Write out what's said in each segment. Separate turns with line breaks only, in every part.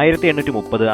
1830,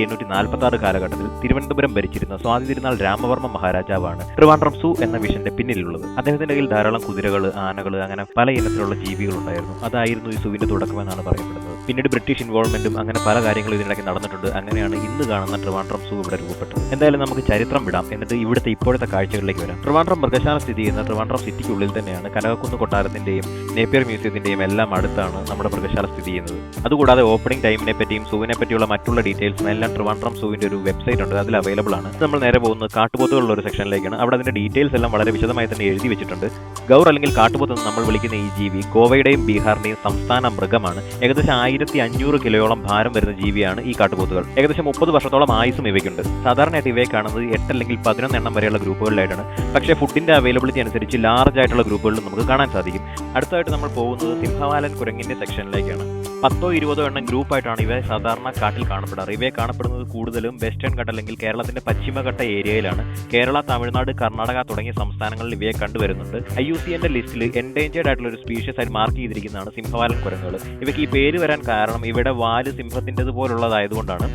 1846 കാലഘട്ടത്തിൽ തിരുവനന്തപുരം ഭരിച്ചിരുന്ന സ്വാതി തിരുനാൾ രാമവർമ്മ മഹാരാജാവാണ് ട്രിവാൻഡ്രം സൂ എന്ന വിഷന്റെ പിന്നിലുള്ളത്. അദ്ദേഹത്തിന്റെ കയ്യിൽ ധാരാളം കുതിരകൾ, ആനകൾ, അങ്ങനെ പല ഇനത്തിലുള്ള ജീവികൾ ഉണ്ടായിരുന്നു. അതായിരുന്നു ഈ സൂവിന്റെ തുടക്കമെന്നാണ് പറയപ്പെടുന്നത്. പിന്നീട് ബ്രിട്ടീഷ് ഇൻവോൾവ്മെന്റും അങ്ങനെ പല കാര്യങ്ങളും ഇതിനിടയ്ക്ക് നടന്നിട്ടുണ്ട്. അങ്ങനെയാണ് ഇന്ന് കാണുന്ന ട്രിവാൻഡ്രം സൂ ഇവിടെ രൂപപ്പെട്ടത്. എന്തായാലും നമുക്ക് ചരിത്രം വിടാം, എന്നിട്ട് ഇവിടുത്തെ ഇപ്പോഴത്തെ കാഴ്ചകളിലേക്ക് വരാം. ട്രിവാൻഡ്രം മൃഗശാല സ്ഥിതി ചെയ്യുന്ന ട്രിവാൻഡ്രം സിറ്റിക്കുള്ളിൽ തന്നെയാണ്. കനകക്കുന്ന് കൊട്ടാരത്തിന്റെയും നേപ്പിയർ മ്യൂസിയത്തിന്റെയും എല്ലാം അടുത്താണ് നമ്മുടെ മൃഗശാല സ്ഥിതി ചെയ്യുന്നത്. അതുകൂടാതെ ഓപ്പണിംഗ് ടൈമിനെ പറ്റിയും സൂവിനെ പറ്റിയുള്ള മറ്റുള്ള ഡീറ്റെയിൽസും എല്ലാം ട്രിവാൻഡ്രം സൂവിന്റെ ഒരു വെബ്സൈറ്റ് ഉണ്ട്, അതിൽ അവൈലബിൾ ആണ്. നമ്മൾ നേരെ പോകുന്നത് കാട്ടുപോത്തുകളുള്ള ഒരു സെക്ഷനിലേക്കാണ്. അവിടെ അതിന്റെ ഡീറ്റെയിൽസ് എല്ലാം വളരെ വിശദമായി തന്നെ എഴുതി വെച്ചിട്ടുണ്ട്. ഗൗർ അല്ലെങ്കിൽ കാട്ടുപോത്ത് എന്ന് നമ്മൾ വിളിക്കുന്ന ഈ ജീവി ഗോവയുടെയും ബീഹാറിന്റെയും സംസ്ഥാന മൃഗമാണ്. ഏകദേശം 1500 കിലോയോളം ഭാരം വരുന്ന ജീവിയാണ് ഈ കാട്ടുപോത്തുകൾ. ഏകദേശം 30 വർഷത്തോളം ആയുസും ഇവയ്ക്കുണ്ട്. സാധാരണയായിട്ട് ഇവയെ കാണുന്നത് 8 അല്ലെങ്കിൽ 11 എണ്ണം വരെയുള്ള ഗ്രൂപ്പുകളിലായിട്ടാണ്. പക്ഷേ ഫുഡിന്റെ അവൈലബിലിറ്റി അനുസരിച്ച് ലാർജ് ആയിട്ടുള്ള ഗ്രൂപ്പുകളിലും നമുക്ക് കാണാൻ സാധിക്കും. അടുത്തായിട്ട് നമ്മൾ പോകുന്നത് സിംഹവാലൻ കുരങ്ങിന്റെ സെക്ഷനിലേക്കാണ്. 10-20 എണ്ണം ഗ്രൂപ്പായിട്ടാണ് ഇവ സാധാരണ കാട്ടിൽ കാണപ്പെടാറ്. ഇവയെ കാണപ്പെടുന്നത് കൂടുതലും വെസ്റ്റേൺ ഘട്ട അല്ലെങ്കിൽ കേരളത്തിന്റെ പശ്ചിമഘട്ട ഏരിയയിലാണ്. കേരള, തമിഴ്നാട്, കർണാടക തുടങ്ങിയ സംസ്ഥാനങ്ങളിൽ ഇവയെ കണ്ടുവരുന്നുണ്ട്. IUCN ലിസ്റ്റിൽ എൻഡേഞ്ചേർഡ് ആയിട്ടുള്ള ഒരു സ്പീഷ്യസ് ആയി മാർക്ക് ചെയ്തിരിക്കുന്നതാണ് സിംഹവാലൻ കുരങ്ങുകൾ. ഇവയ്ക്ക് ഈ പേര് വരാൻ കാരണം ഇവിടെ വാല് സിംഹത്തിൻ്റെതുപോലുള്ളതായതുകൊണ്ടാണ്.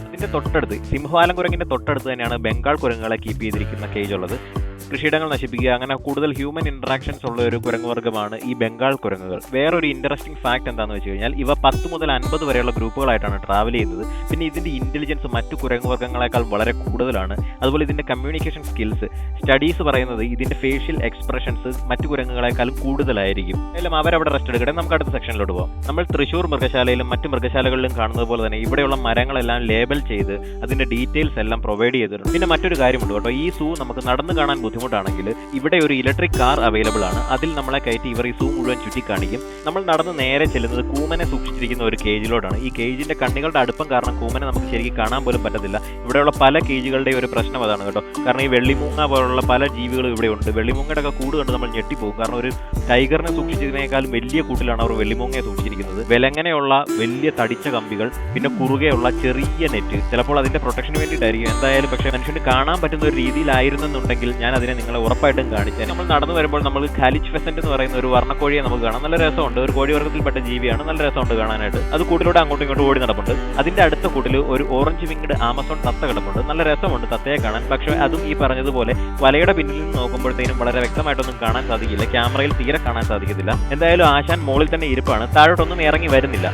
ഇതിന്റെ തൊട്ടടുത്ത്, സിംഹവാലൻ കുരങ്ങിന്റെ തൊട്ടടുത്ത് തന്നെയാണ് ബംഗാൾ കുരങ്ങുകളെ കീപ്പ് ചെയ്തിരിക്കുന്ന കേജ് ഉള്ളത്. കൃഷിയിടങ്ങൾ നശിപ്പിക്കുക, അങ്ങനെ കൂടുതൽ ഹ്യൂമൻ ഇന്ററാക്ഷൻസ് ഉള്ള ഒരു കുരങ്ങ് വർഗ്ഗമാണ് ഈ ബംഗാൾ കുരങ്ങുകൾ. വേറൊരു ഇൻട്രസ്റ്റിംഗ് ഫാക്ട് എന്താണെന്ന് വെച്ച് കഴിഞ്ഞാൽ ഇവ 10 മുതൽ 50 വരെയുള്ള ഗ്രൂപ്പുകളായിട്ടാണ് ട്രാവൽ ചെയ്യുന്നത്. പിന്നെ ഇതിന്റെ ഇന്റലിജൻസ് മറ്റു കുരങ്ങ് വർഗ്ഗങ്ങളെക്കാൾ വളരെ കൂടുതലാണ്. അതുപോലെ ഇതിന്റെ കമ്മ്യൂണിക്കേഷൻ സ്കിൽസ്, സ്റ്റഡീസ് പറയുന്നത് ഇതിന്റെ ഫേഷ്യൽ എക്സ്പ്രഷൻസ് മറ്റു കുരങ്ങുകളെക്കാളും കൂടുതലായിരിക്കും. എല്ലാം അവരവിടെ റെസ്റ്റ് എടുക്കട്ടെ. നമുക്ക് അടുത്ത സെക്ഷനിലോട്ട് പോകാം. നമ്മൾ തൃശ്ശൂർ മൃഗശാലയിലും മറ്റു മൃഗശാലകളിലും കാണുന്നത് പോലെ തന്നെ ഇവിടെയുള്ള മരങ്ങളെല്ലാം ലേബൽ ചെയ്ത് അതിന്റെ ഡീറ്റെയിൽസ് എല്ലാം പ്രൊവൈഡ് ചെയ്തിട്ടുണ്ട്. പിന്നെ മറ്റൊരു കാര്യമുണ്ട് കേട്ടോ, ഈ സൂ നമുക്ക് നടന്നു കാണാൻ ബുദ്ധിമുട്ടാണെങ്കിൽ ഇവിടെ ഒരു ഇലക്ട്രിക് കാർ അവൈലബിൾ ആണ്. അതിൽ നമ്മളെ കയറ്റി ഇവർ ഈ സൂ മുഴുവൻ ചുറ്റിക്കാണിക്കും. നമ്മൾ നടന്ന് നേരെ ചെല്ലുന്നത് കൂമനെ സൂക്ഷിച്ചിരിക്കുന്ന ഒരു കേജിലോട്ടാണ്. ഈ കേജിന്റെ കണ്ണികളുടെ അടുപ്പം കാരണം കൂമനെ നമുക്ക് ശരിക്കും കാണാൻ പോലും പറ്റത്തില്ല. ഇവിടെയുള്ള പല കേജുകളുടെ ഒരു പ്രശ്നം അതാണ് കേട്ടോ. കാരണം ഈ വെള്ളിമൂങ്ങ പോലുള്ള പല ജീവികളും ഇവിടെ ഉണ്ട്. വെള്ളിമൂങ്ങയുടെ ഒക്കെ കൂട് കണ്ട് നമ്മൾ ഞെട്ടിപ്പോകും. കാരണം ഒരു ടൈഗറിനെ സൂക്ഷിച്ചതിനേക്കാളും വലിയ കൂട്ടിലാണ് അവർ വെള്ളിമൂങ്ങയെ സൂക്ഷിച്ചിരിക്കുന്നത്. വിലങ്ങനെയുള്ള വലിയ തടിച്ച കമ്പികൾ, പിന്നെ കുറുകെയുള്ള ചെറിയ നെറ്റ്. ചിലപ്പോൾ അതിന്റെ പ്രൊട്ടക്ഷന് വേണ്ടിയിട്ടായിരിക്കും. എന്തായാലും പക്ഷേ മനുഷ്യന് കാണാൻ പറ്റുന്ന ഒരു രീതിയിലായിരുന്നെന്നുണ്ടെങ്കിൽ ഞാൻ അതിനെ നിങ്ങളെ ഉറപ്പായിട്ടും കാണിച്ചത്. നമ്മൾ നടന്നു വരുമ്പോൾ നമ്മൾ ഖാലിജ് ഫെസന്റ് എന്ന് പറയുന്ന ഒരു വർണ്ണക്കോഴിയെ നമുക്ക് കാണാം. നല്ല രസമുണ്ട്. ഒരു കോഴി വർഗ്ഗത്തിൽപ്പെട്ട ജീവിയാണ്. നല്ല രസമുണ്ട് കാണാനായിട്ട്. അത് കൂട്ടിലൂടെ അങ്ങോട്ടും ഇങ്ങോട്ടും ഓടി നടപ്പുണ്ട്. അതിന്റെ അടുത്ത കൂട്ടിൽ ഒരു ഓറഞ്ച് വിങ്ഡ് ആമസോൺ തത്ത കിടപ്പുണ്ട്. നല്ല രസമുണ്ട് തത്തയെ കാണാൻ. പക്ഷേ അതും ഈ പറഞ്ഞതുപോലെ വലയുടെ പിന്നിൽ നിന്ന് നോക്കുമ്പോഴത്തേനും വളരെ വ്യക്തമായിട്ടൊന്നും കാണാൻ സാധിക്കില്ല. ക്യാമറയിൽ തീരെ കാണാൻ സാധിക്കത്തില്ല. എന്തായാലും ആശാൻ മോളിൽ തന്നെ ഇരിപ്പാണ്. താഴോട്ടൊന്നും ഇറങ്ങി വരുന്നില്ല.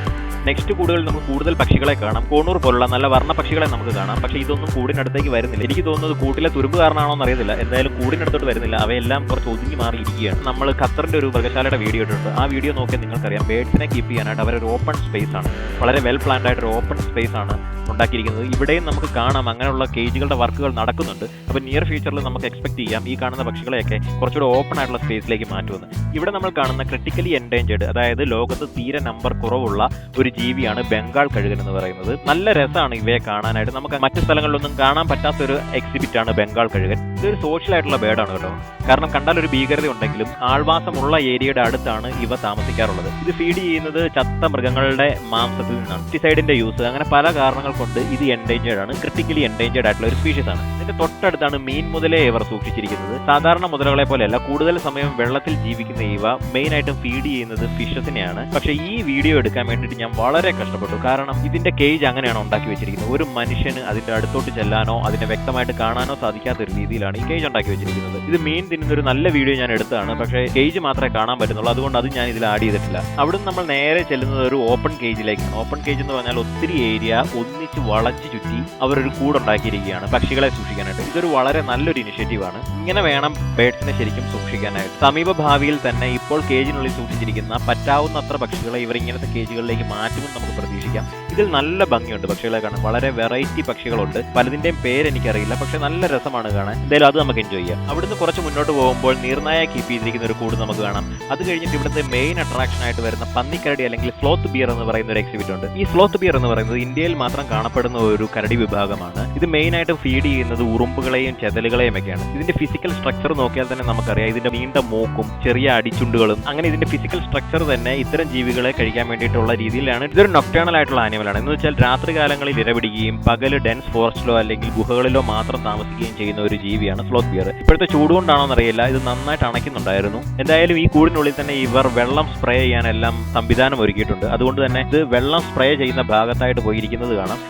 നെക്സ്റ്റ് കൂടുകളിൽ നമുക്ക് കൂടുതൽ പക്ഷികളെ കാണാം. കോണൂർ പോലുള്ള നല്ല വർണ്ണ പക്ഷികളെ നമുക്ക് കാണാം. പക്ഷേ ഇതൊന്നും കൂടിനടുത്തേക്ക് വരുന്നില്ല. എനിക്ക് തോന്നുന്നത് കൂട്ടിലെ തുരുമ്പ് കാരണമാണോ എന്ന് അറിയത്തില്ല. എന്തായാലും കൂടിനടുത്തോട്ട് വരുന്നില്ല. അവയെല്ലാം കുറച്ച് ഒതുങ്ങി മാറിയിരിക്കുകയാണ്. നമ്മൾ ഖത്തറിന്റെ ഒരു മൃഗശാലയുടെ വീഡിയോ ഇട്ടിട്ടുണ്ട്. ആ വീഡിയോ നോക്കിയാൽ നിങ്ങൾക്കറിയാം ബേഡ്സിനെ കീപ്പ് ചെയ്യാനായിട്ട് അവരൊരു ഓപ്പൺ സ്പേസ് ആണ്, വളരെ വെൽ പ്ലാൻഡ് ആയിട്ടൊരു ഓപ്പൺ സ്പേസ് ആണ് ഉണ്ടാക്കിയിരിക്കുന്നത്. ഇവിടെയും നമുക്ക് കാണാം അങ്ങനെയുള്ള കേജുകളുടെ വർക്കുകൾ നടക്കുന്നുണ്ട്. അപ്പോൾ നിയർ ഫ്യൂച്ചറിൽ നമുക്ക് എക്സ്പെക്ട് ചെയ്യാം ഈ കാണുന്ന പക്ഷികളെയൊക്കെ കുറച്ചുകൂടെ ഓപ്പൺ ആയിട്ടുള്ള സ്പേസിലേക്ക് മാറ്റുമെന്ന്. ഇവിടെ നമ്മൾ കാണുന്ന ക്രിട്ടിക്കലി എൻഡേഞ്ചേർഡ്, അതായത് ലോകത്ത് തീരെ നമ്പർ കുറവുള്ള ഒരു ജീവിയാണ് ബംഗാൾ കഴുകൻ എന്ന് പറയുന്നത്. നല്ല രസമാണ് ഇവയെ കാണാനായിട്ട്. നമുക്ക് മറ്റു സ്ഥലങ്ങളിലൊന്നും കാണാൻ പറ്റാത്തൊരു എക്സിബിറ്റ് ആണ് ബംഗാൾ കഴുകൻ. ഇതൊരു സോഷ്യൽ ആയിട്ടുള്ള ബേർഡാണ് കേട്ടോ. കാരണം കണ്ടാൽ ഒരു ഭീകരത ഉണ്ടെങ്കിലും ആൾവാസമുള്ള ഏരിയയുടെ അടുത്താണ് ഇവ താമസിക്കാറുള്ളത്. ഇത് ഫീഡ് ചെയ്യുന്നത് ചത്ത മൃഗങ്ങളുടെ മാംസത്തിൽ നിന്നാണ്. പെസ്റ്റിസൈഡിന്റെ യൂസ്, അങ്ങനെ പല കാരണങ്ങൾ കൊണ്ട് ഇത് എൻഡേഞ്ചേർഡ് ആണ്. ക്രിട്ടിക്കലി എൻഡേഞ്ചേർഡ് ആയിട്ടുള്ള ഒരു സ്പീഷീസ് ആണ്. ഇതിന്റെ തൊട്ടടുത്താണ് മീൻ മുതലേ ഇവർ സൂക്ഷിച്ചിരിക്കുന്നത്. സാധാരണ മുതലകളെ പോലെയല്ല, കൂടുതൽ സമയം വെള്ളത്തിൽ ജീവിക്കുന്ന ഇവ മെയിൻ ആയിട്ടും ഫീഡ് ചെയ്യുന്നത് ഫിഷസിനെയാണ്. പക്ഷേ ഈ വീഡിയോ എടുക്കാൻ വേണ്ടിയിട്ട് ഞാൻ വളരെ കഷ്ടപ്പെട്ടു. കാരണം ഇതിന്റെ കേജ് അങ്ങനെയാണ് ഉണ്ടാക്കി വെച്ചിരിക്കുന്നത്. ഒരു മനുഷ്യന് അതിന്റെ അടുത്തോട്ട് ചെല്ലാനോ അതിനെ വ്യക്തമായിട്ട് കാണാനോ സാധിക്കാത്ത ഒരു രീതിയിലാണ് ഈ കേജ് ഉണ്ടാക്കി വെച്ചിരിക്കുന്നത്. ഇത് മീൻ തിന്നുന്ന ഒരു നല്ല വീഡിയോ ഞാൻ എടുത്തതാണ്. പക്ഷേ കേജ് മാത്രമേ കാണാൻ പറ്റുന്നുള്ളൂ. അതുകൊണ്ട് അത് ഞാൻ ഇതിൽ ആഡ് ചെയ്തിട്ടില്ല. അവിടുന്ന് നമ്മൾ നേരെ ചെല്ലുന്നത് ഒരു ഓപ്പൺ കേജിലേക്കാണ്. ഓപ്പൺ കേജ് എന്ന് പറഞ്ഞാൽ ഒത്തിരി ഏരിയ ഒന്നിച്ച് വളച്ചു ചുറ്റി അവരൊരു കൂടുണ്ടാക്കിയിരിക്കുകയാണ് പക്ഷികളെ സൂക്ഷിക്കാനായിട്ട്. ഇതൊരു വളരെ നല്ലൊരു ഇനിഷ്യേറ്റീവാണ്. ഇങ്ങനെ വേണം ബേഡ്സിനെ ശരിക്കും സൂക്ഷിക്കാനായിട്ട്. സമീപ ഭാവിയിൽ തന്നെ ഇപ്പോൾ കേജിനുള്ളിൽ സൂക്ഷിച്ചിരിക്കുന്ന പറ്റാവുന്നത്ര പക്ഷികളെ ഇവർ ഇങ്ങനത്തെ കേജുകളിലേക്ക് മാറ്റുമെന്ന് നമുക്ക് പ്രതീക്ഷിക്കാം. ഇതിൽ നല്ല ഭംഗിയുണ്ട് പക്ഷികളെ കാണാൻ. വളരെ വെറൈറ്റി പക്ഷികളുണ്ട്. പലതിന്റെയും പേര് എനിക്കറിയില്ല, പക്ഷെ നല്ല രസമാണ് കാണാൻ. എന്തായാലും അത് നമുക്ക് എൻജോയ് ചെയ്യാം. അവിടുന്ന് കുറച്ച് മുന്നോട്ട് പോകുമ്പോൾ നീർനായ കീപ്പ് ചെയ്തിരിക്കുന്ന ഒരു കൂട് നമുക്ക് കാണാം. അത് കഴിഞ്ഞിട്ട് ഇവിടുത്തെ മെയിൻ അട്രാക്ഷൻ ആയിട്ട് വരുന്ന പന്നിക്കരടി അല്ലെങ്കിൽ സ്ലോത്ത് ബിയർ എന്ന് പറയുന്ന ഒരു എക്സിബിറ്റ് ഉണ്ട്. ഈ സ്ലോത്ത് ബിയർ എന്ന് പറയുന്നത് ഇന്ത്യയിൽ മാത്രം കാണപ്പെടുന്ന ഒരു കരടി വിഭാഗമാണ്. ഇത് മെയിൻ ആയിട്ട് ഫീഡ് ചെയ്യുന്നത് ഉറുമ്പുകളെയും ചെതലുകളെയും ഒക്കെയാണ്. ഇതിന്റെ ഫിസിക്കൽ സ്ട്രക്ചർ നോക്കിയാൽ തന്നെ നമുക്കറിയാം. ഇതിന്റെ നീണ്ട മൂക്കും ചെറിയ അടിച്ചുണ്ടുകളും, അങ്ങനെ ഇതിന്റെ ഫിസിക്കൽ സ്ട്രക്ചർ തന്നെ ഇത്തരം ജീവികളെ കഴിക്കാൻ വേണ്ടിയിട്ടുള്ള രീതിയിലാണ്. ഇതൊരു നൊക്ടേണൽ ആയിട്ടുള്ള ആനിമൽ ആനിമലാണ്. എന്ന് വെച്ചാൽ രാത്രി കാലങ്ങളിൽ ഇരപിടിക്കുകയും പകല് ഡെൻസ് ഫോറസ്റ്റിലോ അല്ലെങ്കിൽ ഗുഹകളിലോ മാത്രം താമസിക്കുകയും ചെയ്യുന്ന ഒരു ജീവിയാണ് സ്ലോത്ത് ബിയർ. ഇപ്പോഴത്തെ ചൂടുകൊണ്ടാണോന്ന് അറിയില്ല, ഇത് നന്നായിട്ട് അണയ്ക്കുന്നുണ്ടായിരുന്നു. എന്തായാലും ഈ കൂടിനുള്ളിൽ തന്നെ ഇവർ വെള്ളം സ്പ്രേ ചെയ്യാനെല്ലാം സംവിധാനം ഒരുക്കിയിട്ടുണ്ട്. അതുകൊണ്ട് തന്നെ ഇത് വെള്ളം സ്പ്രേ ചെയ്യുന്ന ഭാഗത്തായിട്ട് പോയിരിക്കുന്നത് കാണാം.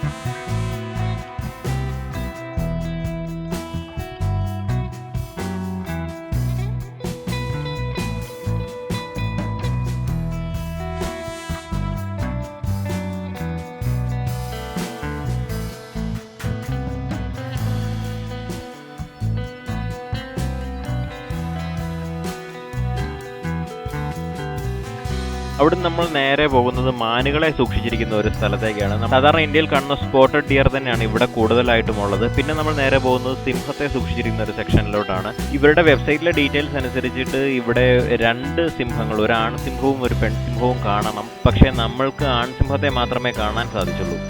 അവിടെ നമ്മൾ നേരെ പോകുന്നത് മാനുകളെ സൂക്ഷിച്ചിരിക്കുന്ന ഒരു സ്ഥലത്തേക്കാണ്. സാധാരണ ഇന്ത്യയിൽ കാണുന്ന സ്പോട്ടഡ് ഡിയർ തന്നെയാണ് ഇവിടെ കൂടുതലായിട്ടും ഉള്ളത്. പിന്നെ നമ്മൾ നേരെ പോകുന്നത് സിംഹത്തെ സൂക്ഷിച്ചിരിക്കുന്ന ഒരു സെക്ഷനിലോട്ടാണ്. ഇവരുടെ വെബ്സൈറ്റിലെ ഡീറ്റെയിൽസ് അനുസരിച്ചിട്ട് ഇവിടെ 2 സിംഹങ്ങൾ, ഒരു ആൺസിംഹവും ഒരു പെൺസിംഹവും കാണണം. പക്ഷേ നമ്മൾക്ക് ആൺസിംഹത്തെ മാത്രമേ കാണാൻ സാധിച്ചുള്ളൂ.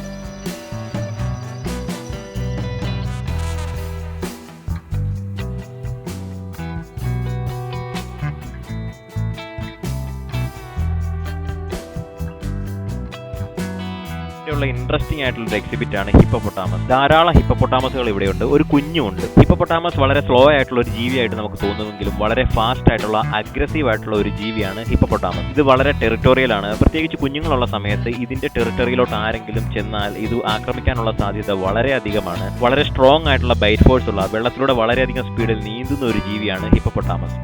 ഇൻട്രസ്റ്റിംഗ് ആയിട്ടുള്ള ഒരു എക്സിബിറ്റ് ആണ് ഹിപ്പോപ്പൊട്ടാമസ്. ധാരാളം ഹിപ്പോപ്പൊട്ടാമസുകൾ ഇവിടെയുണ്ട്. ഒരു കുഞ്ഞുമുണ്ട്. ഹിപ്പോപ്പൊട്ടാമസ് വളരെ സ്ലോ ആയിട്ടുള്ള ഒരു ജീവിയായിട്ട് നമുക്ക് തോന്നുമെങ്കിലും വളരെ ഫാസ്റ്റ് ആയിട്ടുള്ള അഗ്രസീവ് ആയിട്ടുള്ള ഒരു ജീവിയാണ് ഹിപ്പോപ്പൊട്ടാമസ്. ഇത് വളരെ ടെറിട്ടോറിയൽ ആണ്. പ്രത്യേകിച്ച് കുഞ്ഞുങ്ങളുള്ള സമയത്ത് ഇതിന്റെ ടെറിട്ടറിയിലോട്ട് ആരെങ്കിലും ചെന്നാൽ ഇത് ആക്രമിക്കാനുള്ള സാധ്യത വളരെ അധികമാണ്. വളരെ സ്ട്രോങ് ആയിട്ടുള്ള ബൈറ്റ് ഫോഴ്സ് ഉള്ള, വെള്ളത്തിലൂടെ വളരെയധികം സ്പീഡിൽ നീന്തുന്ന ഒരു ജീവിയാണ് ഹിപ്പോപ്പൊട്ടാമസ്.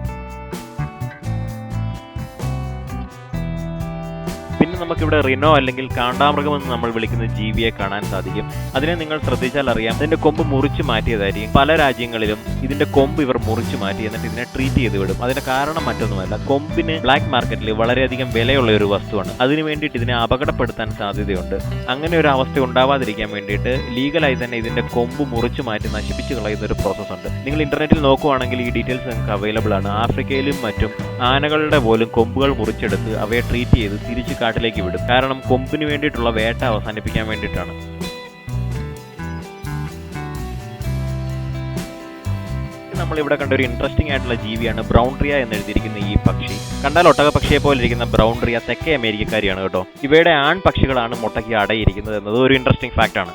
പിന്നെ നമുക്കിവിടെ റിനോ അല്ലെങ്കിൽ കാണ്ടാമൃഗം എന്ന് നമ്മൾ വിളിക്കുന്ന ജീവിയെ കാണാൻ സാധിക്കും. അതിനെ നിങ്ങൾ ശ്രദ്ധിച്ചാൽ അറിയാം, ഇതിന്റെ കൊമ്പ് മുറിച്ച് മാറ്റിയതായിരിക്കും. പല രാജ്യങ്ങളിലും ഇതിന്റെ കൊമ്പ് ഇവർ മുറിച്ച് മാറ്റി എന്നിട്ട് ഇതിനെ ട്രീറ്റ് ചെയ്ത് വിടും. അതിന്റെ കാരണം മറ്റൊന്നുമല്ല, കൊമ്പിന് ബ്ലാക്ക് മാർക്കറ്റിൽ വളരെയധികം വിലയുള്ള ഒരു വസ്തുവാണ്. അതിനു വേണ്ടിയിട്ട് ഇതിനെ അപകടപ്പെടുത്താൻ സാധ്യതയുണ്ട്. അങ്ങനെ ഒരു അവസ്ഥ ഉണ്ടാവാതിരിക്കാൻ വേണ്ടിയിട്ട് ലീഗലായി തന്നെ ഇതിന്റെ കൊമ്പ് മുറിച്ച് മാറ്റി നശിപ്പിച്ച് കളയുന്ന ഒരു പ്രോസസ് ഉണ്ട്. നിങ്ങൾ ഇന്റർനെറ്റിൽ നോക്കുവാണെങ്കിൽ ഈ ഡീറ്റെയിൽസ് നിങ്ങൾക്ക് അവൈലബിൾ ആണ്. ആഫ്രിക്കയിലും മറ്റും ആനകളുടെ പോലും കൊമ്പുകൾ മുറിച്ചെടുത്ത് അവയെ ട്രീറ്റ് ചെയ്ത് തിരിച്ച് കാട്ടിലേക്ക് വിടും. കാരണം കൊമ്പിന് വേണ്ടിയിട്ടുള്ള വേട്ട അവസാനിപ്പിക്കാൻ വേണ്ടിയിട്ടാണ്. നമ്മളിവിടെ കണ്ട ഒരു ഇൻട്രസ്റ്റിംഗ് ആയിട്ടുള്ള ജീവിയാണ് ബ്രൗൺ റിയ എന്ന് എഴുതിയിരിക്കുന്ന ഈ പക്ഷി. കണ്ടാൽ ഒട്ടക പക്ഷിയെ പോലെ ഇരിക്കുന്ന ബ്രൗൺ റിയ തെക്കേ അമേരിക്കക്കാരിയാണ് കേട്ടോ. ഇവയുടെ ആൺ പക്ഷികളാണ് മുട്ടയ്ക്ക് അടയിരിക്കുന്നത് എന്നത് ഒരു ഇൻട്രസ്റ്റിംഗ് ഫാക്റ്റ് ആണ്.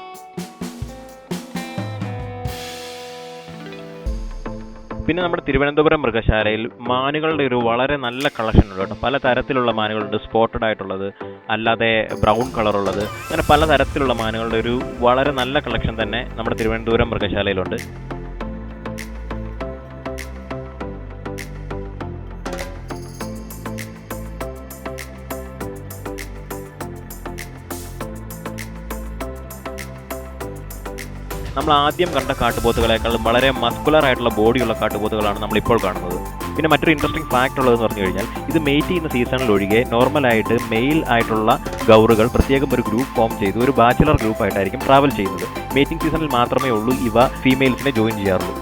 പിന്നെ നമ്മുടെ തിരുവനന്തപുരം മൃഗശാലയിൽ മാനുകളുടെ ഒരു വളരെ നല്ല കളക്ഷൻ ഉണ്ട് കേട്ടോ. പല തരത്തിലുള്ള മാനുകളുണ്ട്. സ്പോട്ടഡ് ആയിട്ടുള്ളത്, അല്ലാതെ ബ്രൗൺ കളറുള്ളത്, അങ്ങനെ പല തരത്തിലുള്ള മാനുകളുടെ ഒരു വളരെ നല്ല കളക്ഷൻ തന്നെ നമ്മുടെ തിരുവനന്തപുരം മൃഗശാലയിലുണ്ട്. നമ്മൾ ആദ്യം കണ്ട കാട്ടുപോത്തുകളെക്കാളും വളരെ മസ്കുലർ ആയിട്ടുള്ള ബോഡിയുള്ള കാട്ടുപോത്തുകളാണ് നമ്മളിപ്പോൾ കാണുന്നത്. പിന്നെ മറ്റൊരു ഇൻട്രസ്റ്റിംഗ് ഫാക്ട് ഉള്ളതെന്ന് പറഞ്ഞു കഴിഞ്ഞാൽ, ഇത് മെയ്റ്റ് ചെയ്യുന്ന സീസണിൽ ഒഴികെ നോർമലായിട്ട് മെയിൽ ആയിട്ടുള്ള ഗൗറുകൾ പ്രത്യേകം ഒരു ഗ്രൂപ്പ് ഫോം ചെയ്ത് ഒരു ബാച്ചിലർ ഗ്രൂപ്പായിട്ടായിരിക്കും ട്രാവൽ ചെയ്യുന്നത്. മേറ്റിംഗ് സീസണിൽ മാത്രമേ ഉള്ളൂ ഇവ ഫീമെയിൽസിനെ ജോയിൻ ചെയ്യാറുള്ളൂ.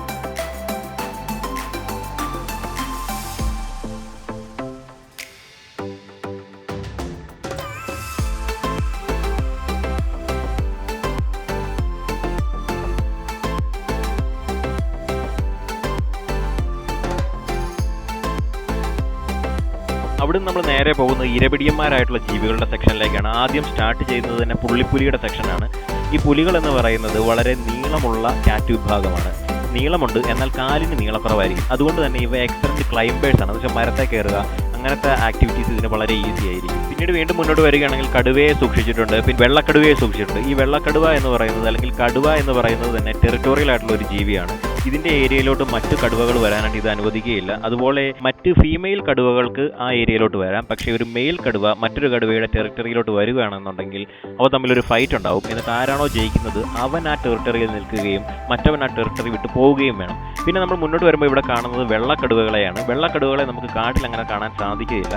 അവിടെ നിന്ന് നമ്മൾ നേരെ പോകുന്നത് ഇരപിടിയന്മാരായിട്ടുള്ള ജീവികളുടെ സെക്ഷനിലേക്കാണ്. ആദ്യം സ്റ്റാർട്ട് ചെയ്യുന്നത് തന്നെ പുള്ളിപ്പുലിയുടെ സെക്ഷനാണ്. ഈ പുലികൾ എന്ന് പറയുന്നത് വളരെ നീളമുള്ള കാറ്റ് വിഭാഗമാണ്. നീളമുണ്ട്, എന്നാൽ കാലിന് നീളക്കുറവായിരിക്കും. അതുകൊണ്ട് തന്നെ ഇവ എക്സലന്റ് ക്ലൈംബേഴ്സ് ആണ്. എന്നുവെച്ചാൽ മരത്തെ കയറുക, അങ്ങനത്തെ ആക്ടിവിറ്റീസ് ഇതിന് വളരെ ഈസി ആയിരിക്കും. പിന്നീട് വീണ്ടും മുന്നോട്ട് വരികയാണെങ്കിൽ കടുവയെ സൂക്ഷിച്ചിട്ടുണ്ട്. പിന്നെ വെള്ളക്കടുവയെ സൂക്ഷിച്ചിട്ടുണ്ട്. ഈ വെള്ളക്കടുവ എന്ന് പറയുന്നത് അല്ലെങ്കിൽ കടുവ എന്ന് പറയുന്നത് തന്നെ ടെറിട്ടോറിയൽ ആയിട്ടുള്ള ഒരു ജീവിയാണ്. ഇതിന്റെ ഏരിയയിലോട്ട് മറ്റു കടുവകൾ വരാനായിട്ട് ഇത് അനുവദിക്കുകയില്ല. അതുപോലെ മറ്റ് ഫീമെയിൽ കടുവകൾക്ക് ആ ഏരിയയിലോട്ട് വരാം. പക്ഷേ ഒരു മെയിൽ കടുവ മറ്റൊരു കടുവയുടെ ടെറിട്ടറിയിലോട്ട് വരികയാണെന്നുണ്ടെങ്കിൽ അവ തമ്മിലൊരു ഫൈറ്റ് ഉണ്ടാവും. എന്നിട്ട് ആരാണോ ജയിക്കുന്നത് അവൻ ആ ടെറിട്ടറിയിൽ നിൽക്കുകയും മറ്റവൻ ആ ടെറിട്ടറി വിട്ട് പോവുകയും വേണം. പിന്നെ നമ്മൾ മുന്നോട്ട് വരുമ്പോൾ ഇവിടെ കാണുന്നത് വെള്ളക്കടുവകളെയാണ്. വെള്ളക്കടുവകളെ നമുക്ക് കാട്ടിൽ അങ്ങനെ കാണാൻ സാധിക്കുകയില്ല.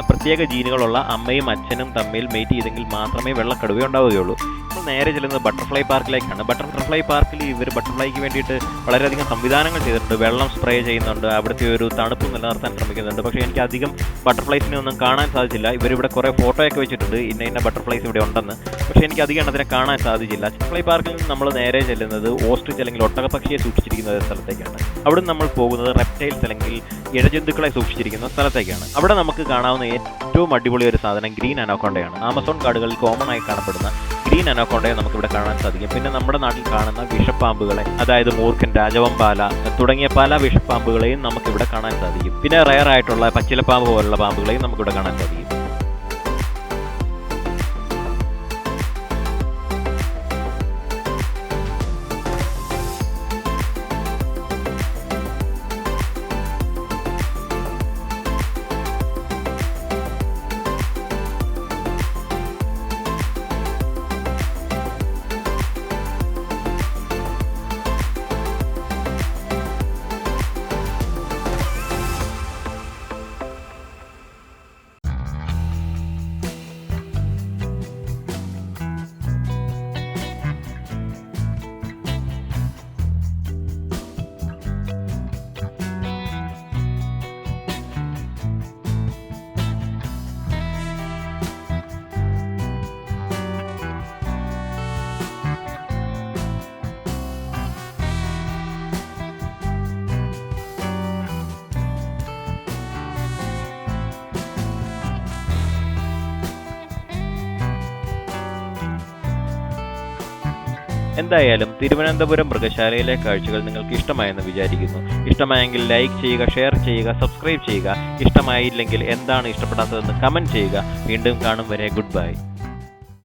പ്രത്യേക ജീനുകളുള്ള അമ്മയും അച്ഛനും തമ്മിൽ മേറ്റ് ചെയ്തെങ്കിൽ മാത്രമേ വെള്ളക്കടുവ ഉണ്ടാവുകയുള്ളൂ. നമ്മൾ നേരെ ചെല്ലുന്നത് ബട്ടർഫ്ലൈ പാർക്കിലേക്കാണ്. ബട്ടർഫ്ലൈ പാർക്കിൽ ഇവർ ബട്ടർഫ്ലൈക്ക് വേണ്ടിയിട്ട് വളരെയധികം സംവിധാനങ്ങൾ ചെയ്തിട്ടുണ്ട്. വെള്ളം സ്പ്രേ ചെയ്യുന്നുണ്ട്, അവിടുത്തെ ഒരു തണുപ്പ് നിലനിർത്താൻ ശ്രമിക്കുന്നുണ്ട്. പക്ഷേ എനിക്ക് അധികം ബട്ടർഫ്ലൈസിനെ ഒന്നും കാണാൻ സാധിച്ചില്ല. ഇവരിവിടെ കുറേ ഫോട്ടോയൊക്കെ വെച്ചിട്ടുണ്ട്, ഇന്ന ബട്ടർഫ്ലൈസ് ഇവിടെ ഉണ്ടെന്ന്. പക്ഷേ എനിക്ക് അധികം എണ്ണത്തിനെ കാണാൻ സാധിച്ചില്ല. ചിക്ലൈ പാർക്കിൽ നിന്ന് നമ്മൾ നേരെ ചെല്ലുന്നത് ഓസ്ട്രിച്ച് അല്ലെങ്കിൽ ഒട്ടകപ്പക്ഷിയെ സൂക്ഷിച്ചിരിക്കുന്ന ഒരു സ്ഥലത്തേക്കാണ്. അവിടെ നമ്മൾ പോകുന്നത് റെപ്റ്റൈൽസ് അല്ലെങ്കിൽ ഇഴജന്തുക്കളെ സൂക്ഷിച്ചിരിക്കുന്ന സ്ഥലത്തേക്കാണ്. അവിടെ നമുക്ക് കാണാവുന്ന ഏറ്റവും അടിപൊളി ഒരു സാധനം ഗ്രീൻ അനോക്കോണ്ടയാണ്. ആമസോൺ കാടുകളിൽ കോമൺ ആയി കാണപ്പെടുന്ന ഗ്രീൻ അനോക്കോണ്ടയെ നമുക്കിവിടെ കാണാൻ സാധിക്കും. പിന്നെ നമ്മുടെ നാട്ടിൽ കാണുന്ന വിഷപ്പാമ്പുകളെ, അതായത് മൂർഖൻ, രാജവമ്പാല തുടങ്ങിയ പല വിഷപ്പാമ്പുകളെയും നമുക്കിവിടെ കാണാൻ സാധിക്കും. പിന്നെ റയർ ആയിട്ടുള്ള പച്ചിലപ്പാമ്പ് പോലുള്ള പാമ്പുകളെയും നമുക്കിവിടെ കാണാൻ സാധിക്കും. എന്തായാലും തിരുവനന്തപുരം മൃഗശാലയിലെ കാഴ്ചകൾ നിങ്ങൾക്ക് ഇഷ്ടമായെന്ന് വിചാരിക്കുന്നു. ഇഷ്ടമായെങ്കിൽ ലൈക്ക് ചെയ്യുക, ഷെയർ ചെയ്യുക, സബ്സ്ക്രൈബ് ചെയ്യുക. ഇഷ്ടമായില്ലെങ്കിൽ എന്താണ് ഇഷ്ടപ്പെടാത്തതെന്ന് കമൻറ്റ് ചെയ്യുക. വീണ്ടും കാണും വരെ ഗുഡ് ബൈ.